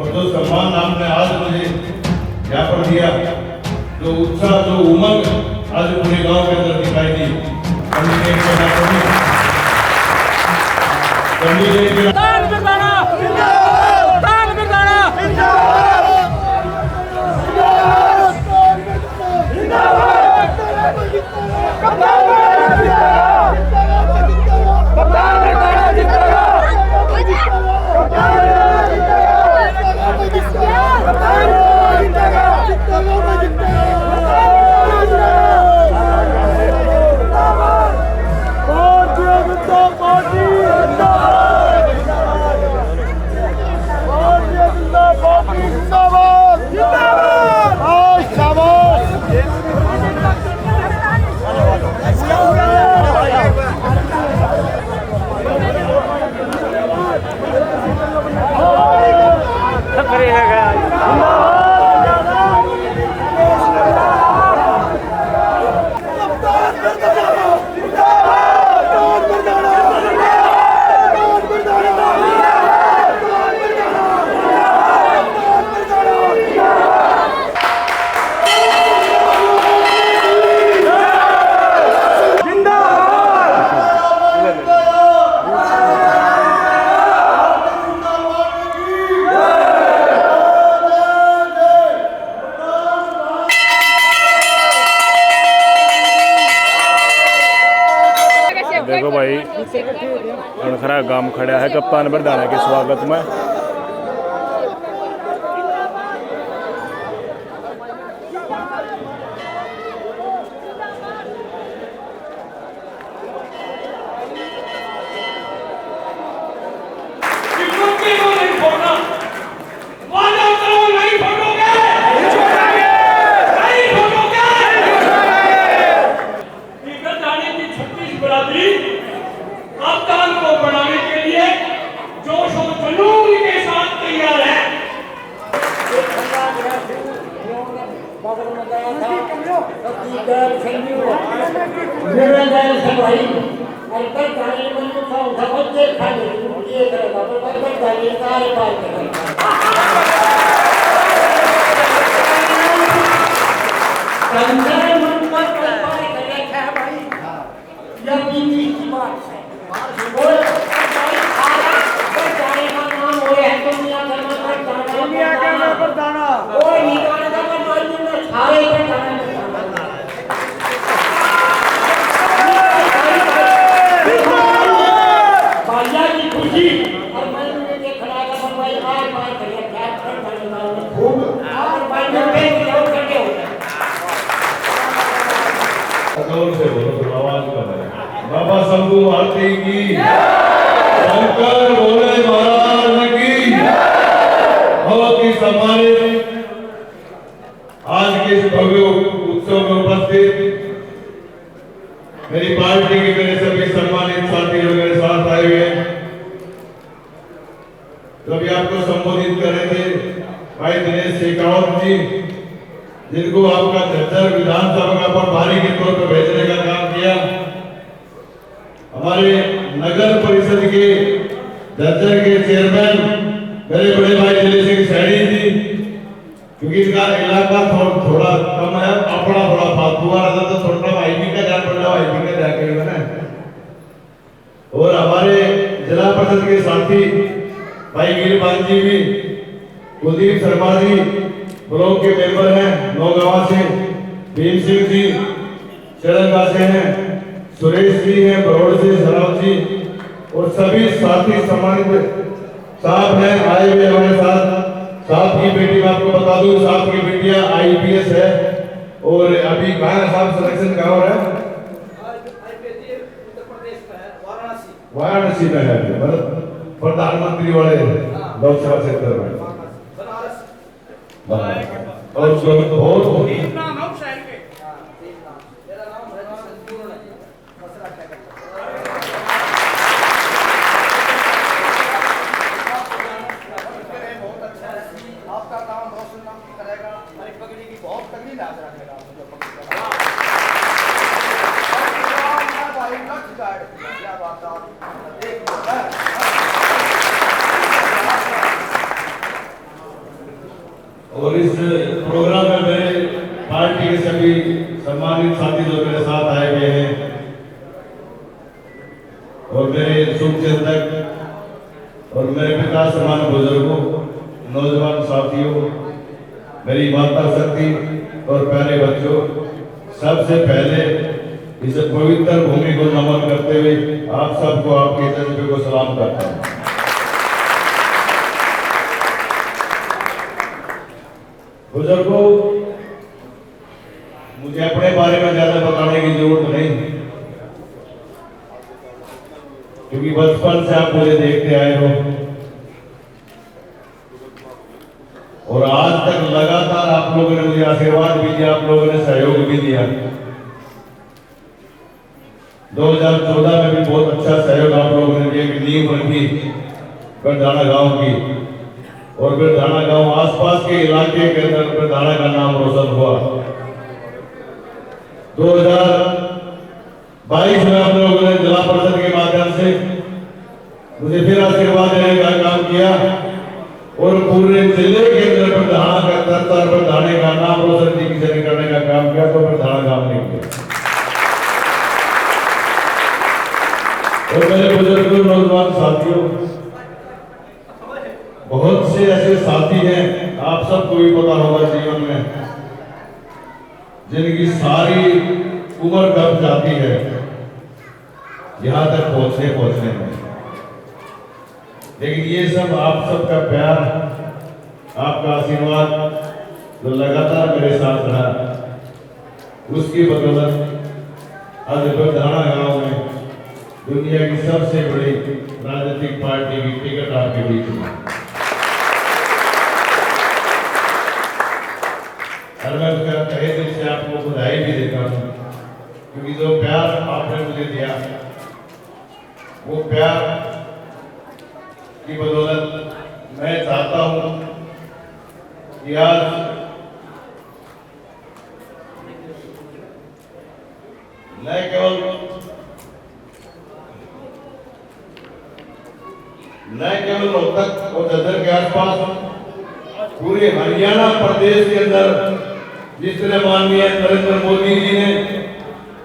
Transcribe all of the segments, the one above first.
और जो सम्मान आपने आज मुझे यहाँ पर दिया, जो उत्साह, जो उमंग आज पूरे गांव के अंदर दिखाई दी, देखो भाई अणखरा गांव खड़ा है कप्तान बरदाना के स्वागत में। कप्तान को बनाने के लिए जोश और जुनून के साथ तैयार है। बाबा शंभू आरती की, शंकर भोले महाराज की। बहुत ही सम्मानित आज के इस भव्य उत्सव में उपस्थित मेरी पार्टी के मेरे सभी सम्मानित साथी लोग मेरे साथ आए हुए हैं। जो अभी आपको संबोधित कर रहे थे भाई दिनेश शेखावत जी, जिनको आपका झज्जर विधानसभा का प्रभारी के तौर पर भेजने का काम किया। हमारे नगर परिषद के झज्जर के चेयरमैन मेरे बड़े भाई दिलीप सिंह सैनी जी, क्योंकि इनका इलाका थोड़ा कम है, अपना थोड़ा फालतू आ रहा था तो थोड़ा आईपी का ध्यान पड़ रहा है, आईपी का जाके मैंने। और हमारे जिला परिषद के साथी भाई गिरबान जी भी, कुलदीप शर्मा जी ब्लॉक के मेंबर हैं नौगावा से, भीम सिंह जी चरंगा से हैं, सुरेश जी हैं बरोड़ से, सराव जी और सभी साथी सम्मानित साहब हैं आए हुए हमारे साथ। साहब की बेटी मैं आपको बता दूं, साहब की बेटियां आईपीएस है और अभी कहाँ साहब सिलेक्शन कहाँ हो रहा है? वाराणसी में है, मतलब प्रधानमंत्री वाले लोकसभा क्षेत्र में। और बहुत और इस प्रोग्राम में मेरे पार्टी के सभी सम्मानित साथी जो मेरे साथ आए हुए हैं और मेरे शुभचिंतक और मेरे पिता समान बुजुर्गों, नौजवान साथियों, मेरी माता शक्ति और प्यारे बच्चों, सबसे पहले इस पवित्र भूमि को नमन करते हुए आप सबको आपके जज्बे को सलाम करता हूँ। बुजुर्गों, मुझे अपने बारे में ज्यादा बताने की जरूरत नहीं, क्योंकि बचपन से आप मुझे देखते आए हो और आज तक लगातार आप लोगों ने मुझे आशीर्वाद भी दिया, आप लोगों ने सहयोग भी दिया। 2014 में भी बहुत अच्छा सहयोग आप लोगों ने दिया कि नींव रखी बरधाना गांव की और बरधाना गांव आसपास के इलाके के अंदर बरधाना का नाम रोशन हुआ। 2022 में आप लोगों ने जिला परिषद के माध्यम से मुझे फिर आशीर्वाद देने का काम किया और पूरे जिले के अंदर बरधाना का तरतर बरधाने का नाम रोशन जी से करने का काम किया, तो बरधाना काम नहीं किया। और मेरे बुजुर्ग नौजवान साथियों, बहुत से ऐसे साथी हैं, आप सबको भी पता होगा जीवन में, जिनकी सारी उम्र कब जाती है यहां तक पहुंचने में, लेकिन ये सब आप सबका प्यार, आपका आशीर्वाद जो लगातार मेरे साथ रहा, उसकी बदौलत आज बरधाना गांव में दुनिया की सबसे बड़ी राजनीतिक पार्टी की टिकट आपके बीच में। और मैं उसका तहे दिल से आपको बधाई भी देता हूँ, क्योंकि जो प्यार आपने मुझे दिया, वो प्यार की बदौलत मैं चाहता हूं कि आज न केवल रोहतक और ददर के आसपास, पूरे हरियाणा प्रदेश के अंदर जिस तरह माननीय नरेंद्र मोदी जी ने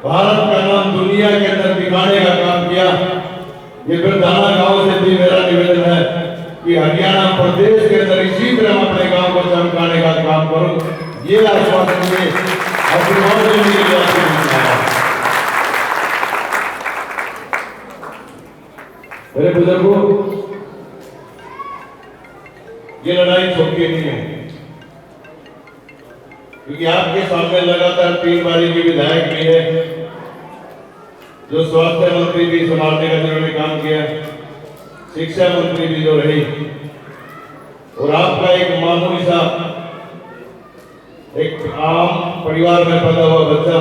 भारत का नाम दुनिया के अंदर दिखाने का काम किया, ये बरधाना गांव से भी मेरा निवेदन है कि हरियाणा प्रदेश के अंदर इसी तरह अपने गांव को चमकाने का काम करूं। ये आश्वासन मुझे आशीर्वाद देने के लिए आपसे मिलता है। मेरे बुजुर्गों, ये लड़ाई छोटी नहीं है, क्योंकि आपके सामने लगातार 3 बारी की विधायक भी है, जो स्वास्थ्य मंत्री भी संभालने का जिन्होंने काम किया, शिक्षा मंत्री भी जो रही, और आपका एक मामूली सा एक आम परिवार में पैदा हुआ बच्चा,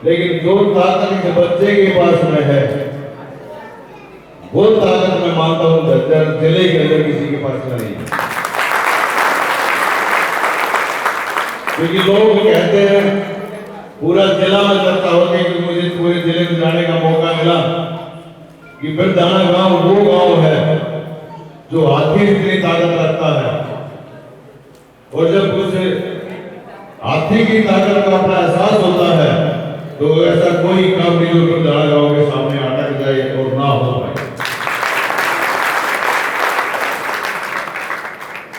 लेकिन जो ताकत इस बच्चे के पास में है, वो ताकत मैं मानता हूं जिले के अंदर किसी के पास नहीं है। क्योंकि लोग कहते हैं, पूरा जिला में चर्चा होती है कि मुझे पूरे जिले में जाने का मौका मिला कि बरधाना गांव वो गांव है जो हाथी जितनी ताकत रखता है, और जब उस हाथी की ताकत का अपना एहसास होता है, तो ऐसा कोई काम नहीं जो बरधाना गांव के सामने अटक जाए और ना हो पाए।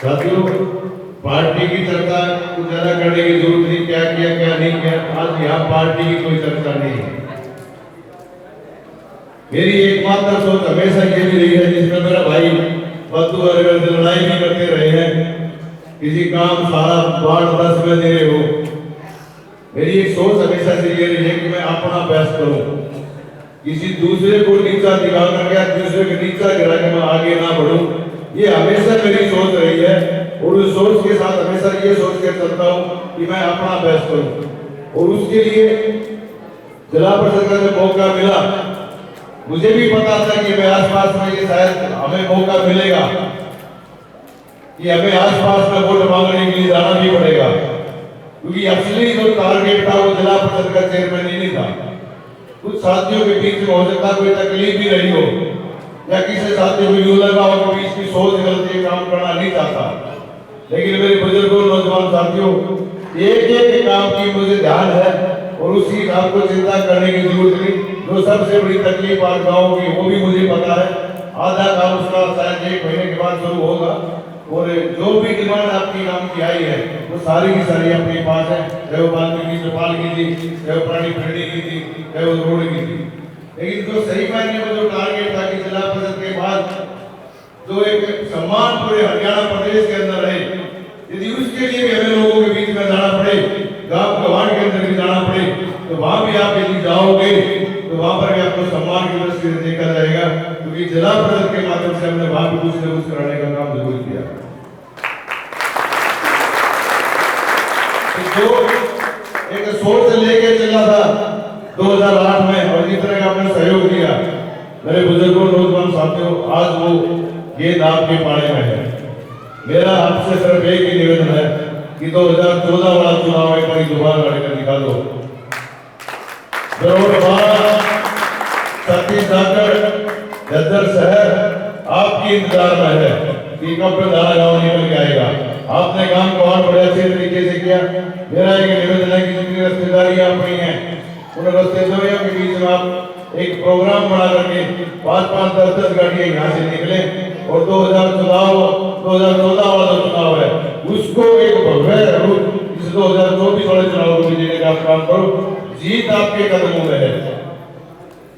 साथियों, पार्टी की चर्चा कुछ ज्यादा करने की जरूरत नहीं, क्या किया क्या नहीं किया, आज यहाँ पार्टी की कोई चर्चा नहीं है। मेरी एकमात्र सोच हमेशा ये भी रही है, जिसमें मेरा भाई बद्दू अरविंद लड़ाई भी करते रहे हैं, किसी काम सारा 8-10 में दे रहे हो, मेरी एक सोच हमेशा से ये रही है कि मैं अपना बेस्ट करूं, किसी दूसरे को नीचा दिखा करके दूसरे को नीचा गिरा के मैं आगे ना बढ़ूं, ये हमेशा मेरी सोच रही है। और उस सोच के साथ हमेशा ये सोच के चलता हूं कि मैं अपना बेस्ट करूं, और उसके लिए जिला परिषद का जब मौका मिला, मुझे भी पता था कि मैं आसपास में ये शायद हमें मौका मिलेगा कि हमें आसपास में वोट मांगने के लिए जाना भी पड़ेगा, क्योंकि असली जो टारगेट था वो जिला परिषद का चेयरमैन ही नहीं था। कुछ साथियों के बीच में हो सकता कोई तकलीफ भी रही हो, या किसी साथी को यूं लगा हो कि इसकी सोच गलत, ये काम करना नहीं चाहता, लेकिन मेरे बुजुर्गों नौजवान साथियों, एक एक काम की मुझे ध्यान है और उसी काम को चिंता करने की जरूरत नहीं। जो सबसे बड़ी तकलीफ आज गाँव की वो भी मुझे पता है। आधा काम उसका शायद 1 महीने के बाद शुरू होगा और जो भी डिमांड आपकी काम की आई है वो सारी की सारी अपने पास है। चाहे वो वाल्मीकि चौपाल की थी, चाहे वो पुरानी फिरनी की थी, चाहे वो रोड की थी। लेकिन जो सही मायने में जो टारगेट था कि जिला परिषद के बाद जो एक सम्मान पूरे हरियाणा प्रदेश के अंदर है, यदि उसके लिए भी हमें लोगों के बीच में जाना पड़े, गांव गवाड़ के अंदर भी जाना पड़े, तो वहां भी आप यदि जाओगे तो वहां पर भी आपको सम्मान की दृष्टि से देखा जाएगा, क्योंकि जिला परिषद के माध्यम से हमने वहां भी कुछ न कुछ कराने का काम जरूर किया। तो जो एक सोच लेके चला था 2008 में और जिस तरह का आपने सहयोग दिया मेरे बुजुर्गों नौजवान साथियों, आज वो गेंद आपके पाले में है। मेरा आपसे सिर्फ एक ही निवेदन है कि 2014 वाला चुनाव एक बार दोबारा लड़कर दिखा दो। छत्तीसगढ़ जज्जर शहर आपकी इंतजार में है कि कब प्रधान गाँव निकल के आएगा। आपने काम को और बड़े अच्छे तरीके से किया। मेरा एक निवेदन है कि जितनी रिश्तेदारियां अपनी हैं उन रिश्तेदारियों के बीच में आप एक प्रोग्राम बना करके 5-5, 10-10 गाड़ियां यहाँ से निकले और 2014 वाला जो चुनाव है उसको एक भव्य रूप इस 2024 वाले चुनाव को देने का काम करो। जीत आपके कदमों में है,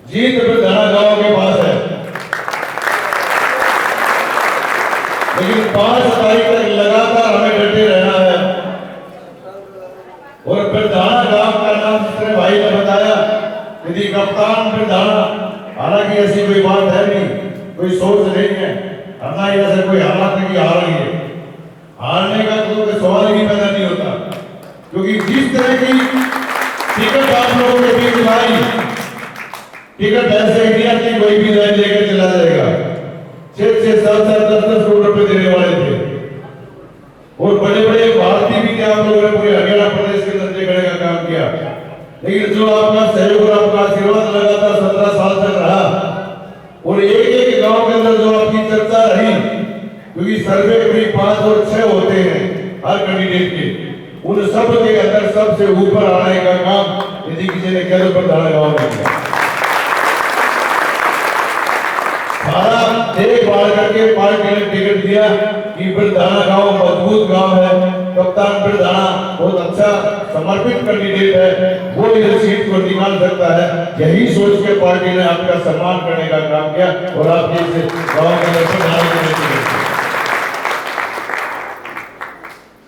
जीत प्रधाना गांव के पास है। लेकिन 5 तारीख तक लगातार हमें डटे रहना है। और प्रधान गांव का नाम जिसने भाई ने बताया, यदि कप्तान प्रधान, हालांकि ऐसी कोई बात है नहीं, कोई सोच नहीं है, हरना ऐसे कोई हालात नहीं हार रही है। हारने का कोई सवाल ही पैदा नहीं होता, क्योंकि जिस तरह की टिकट आप लोगों के बीच आई, टिकट ऐसे दिया कि कोई भी लाइन लेकर चला जाएगा। 6-6, 7-7, 10-10 करोड़ रुपए देने वाले थे और बड़े-बड़े भारतीय भी थे। आप लोगों ने पूरे हरियाणा प्रदेश के अंदर करने का काम किया। लेकिन जो आपका सहयोग और आपका आशीर्वाद लगातार 17 साल तक रहा और एक गांव के अंदर जो आपकी चर्चा रही, क्योंकि सर्वे कभी 5 और 6 होते हैं हर कैंडिडेट के, उन सब के अंदर सबसे ऊपर आने का काम यदि किसी ने किया तो प्रधान गांव ने किया। सारा देख भाल करके पार्टी ने टिकट दिया कि प्रधान गांव मजबूत गांव है, कप्तान प्रधान बहुत अच्छा समर्पित कैंडिडेट है, वो इस सीट को निकाल सकता है। यही सोच के पार्टी ने आपका सम्मान करने का काम किया और आपके इस गांव के प्रधान।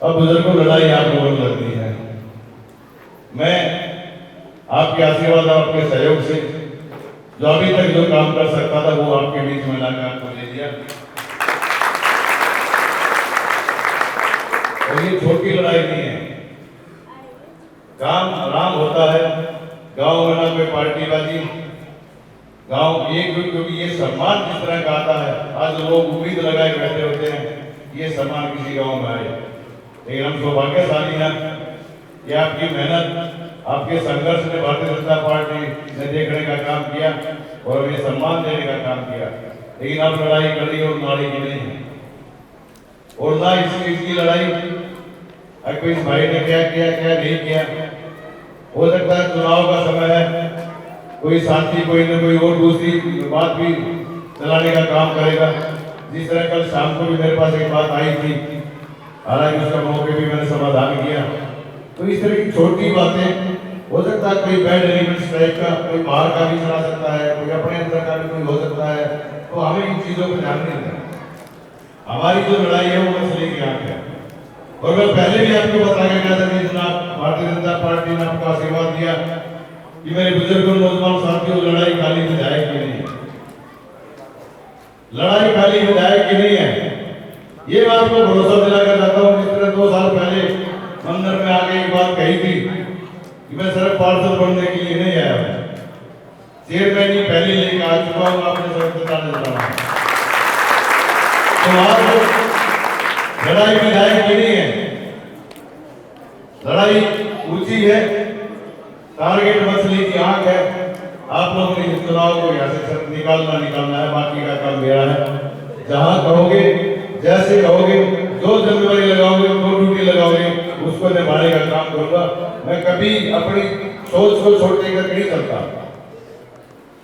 अब बुजुर्गों लड़ाई आप लोगों को लगती है। मैं आपके आशीर्वाद और आपके सहयोग से जो अभी तक जो काम कर सकता था वो आपके बीच में लाकर आपको दे दिया। और ये छोटी लड़ाई नहीं है, काम आराम होता है। गांव में ना कोई पार्टीबाजी, गांव एक, क्योंकि ये सम्मान जिस तरह का आता है, आज लोग उम्मीद लगाए बैठे होते हैं ये सम्मान किसी गांव में आए। लेकिन हम सौभाग्यशाली हैं कि आपकी मेहनत, आपके संघर्ष ने भारतीय जनता पार्टी ने देखने का काम किया और हमें सम्मान देने का काम किया। लेकिन अब लड़ाई गली और नाली की नहीं है और ना इसकी लड़ाई कोई इस भाई ने क्या किया क्या नहीं किया। हो सकता है चुनाव का समय है, कोई साथी कोई न कोई और दूसरी बात भी चलाने का काम करेगा। जिस तरह कल शाम को भी मेरे पास एक बात आई थी, हालांकि उसका मौके भी मैंने समाधान किया। तो इस तरह की छोटी बातें, हो सकता है कोई बैड एलिमेंट्स टाइप का, कोई बाहर का भी चला सकता है, कोई अपने अंदर का भी कोई हो सकता है, तो हमें इन चीजों पर ध्यान नहीं देना। हमारी जो लड़ाई है वो मसले की आंख है। और मैं पहले भी आपको बताया गया था कि जनाब भारतीय जनता पार्टी ने आपको आशीर्वाद दिया कि मेरे बुजुर्गों नौजवान साथियों, लड़ाई खाली विधायक की नहीं है, लड़ाई खाली विधायक की नहीं है। ये मैं आपको भरोसा दिलाकर चाहता हूँ। जिस तरह 2 साल पहले मंदिर में आके एक बात कही थी कि मैं सिर्फ पार्षद बनने के लिए नहीं आया, चेयरमैन ही पहले लेके आ चुका हूँ, आपने सब बताने जा रहा हूँ। तो आज लड़ाई विधायक की नहीं है, लड़ाई ऊंची है, टारगेट मछली की आंख है। आप लोगों ने इस चुनाव को यहाँ से सिर्फ निकालना है, बाकी का काम मेरा है। जहां कहोगे, जैसे कहोगे, जो जिम्मेवारी लगाओगे, जो ड्यूटी लगाओगे, उसको निभाने का काम करूंगा। मैं कभी अपनी सोच को छोड़ने का नहीं करता,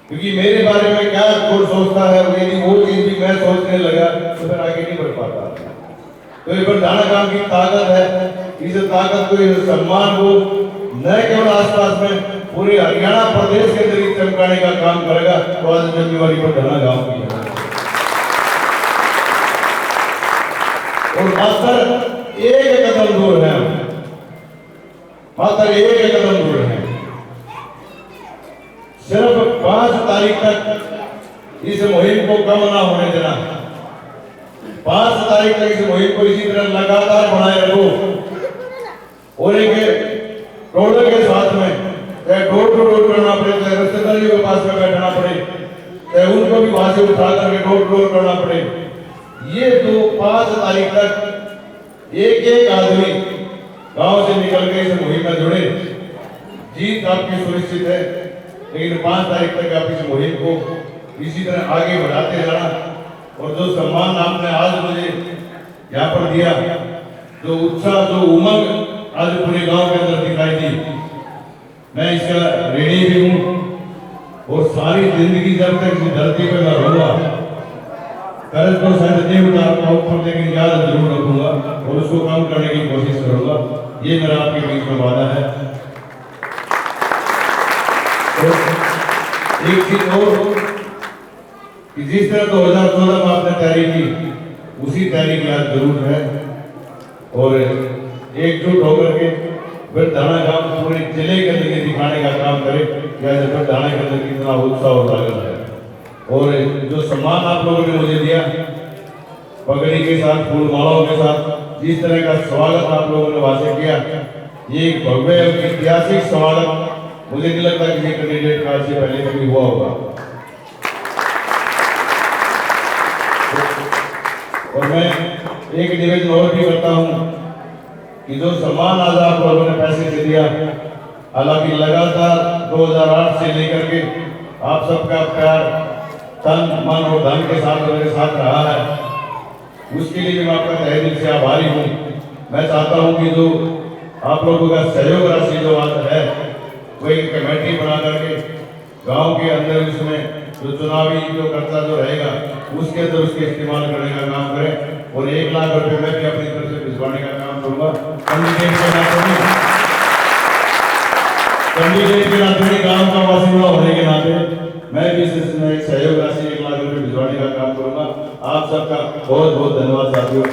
क्योंकि मेरे बारे में क्या कोई सोचता है, यदि वो चीज भी मैं सोचने लगा तो फिर आगे नहीं बढ़ पाता। तो ये प्रधान काम की ताकत है। इस ताकत को, इस सम्मान को न केवल आसपास में, पूरे हरियाणा प्रदेश के अंदर चमकाने का काम करेगा। तो आज जिम्मेवारी प्रधान गांव की है और मात्र एक कदम दूर है, मात्र एक कदम दूर है। सिर्फ 5 तारीख तक इस मुहिम को कम ना होने देना। 5 तारीख तक इस मुहिम को इसी तरह लगातार बनाए रखो और एक टोले के साथ में, चाहे डोर टू डोर करना पड़े, चाहे रिश्तेदारियों के पास में बैठना पड़े, चाहे उनको भी वहां से उठा करके डोर टू डोर करना पड़े। ये तो 5 तारीख तक एक आदमी गांव से निकल के इस मुहिम में जुड़े। जीत आपकी सुनिश्चित है, लेकिन 5 तारीख तक आप इस मुहिम को इसी तरह आगे बढ़ाते जाना। और जो सम्मान आपने आज मुझे यहाँ पर दिया, जो उत्साह, जो उमंग आज पूरे गांव के अंदर दिखाई दी, मैं इसका ऋणी भी हूँ। और सारी जिंदगी जब तक इस धरती पर मैं रहूंगा, कर्ज को शायद नहीं उतार पाऊँ, लेकिन याद जरूर रखूंगा और उसको कम करने की कोशिश करूंगा। ये मेरा आपके बीच में वादा है। तो एक चीज और कि जिस तरह 2014 में आपने तैयारी की, उसी तैयारी की आज जरूर है। और एकजुट होकर के फिर दाना गांव पूरे जिले के अंदर ये दिखाने का काम करे कि आज फिर दाना के अंदर कितना उत्साह और ताकत है। और जो सम्मान आप लोगों ने मुझे दिया, पगड़ी के साथ, फूलमालाओं के साथ, जिस तरह का स्वागत आप लोगों ने वहां से किया, ये एक भव्य ऐतिहासिक स्वागत मुझे नहीं लगता किसी कैंडिडेट का से पहले कभी हुआ होगा। और मैं एक निवेदन और भी करता हूं कि जो सम्मान आज आप लोगों ने पैसे से दिया, हालांकि लगातार 2008 से लेकर के आप सबका प्यार तन मन और धन के साथ मेरे साथ रहा है, उसके लिए मैं आपका तहे दिल से आभारी हूँ। मैं चाहता हूँ कि जो आप लोगों का सहयोग राशि जो है, वो एक कमेटी बना करके गांव के अंदर उसमें जो चुनावी जो खर्चा जो रहेगा उसके अंदर उसके इस्तेमाल करने का काम करें। और 1 लाख रुपए मैं भी अपनी तरफ से भिजवाने का काम करूंगा। कैंडिडेट के नाते, गांव का वासिंदा होने के नाते मैं भी इसमें एक सहयोग राशि 1 लाख रुपए भिजवाने का काम करूंगा। आप सबका बहुत बहुत धन्यवाद साथियों।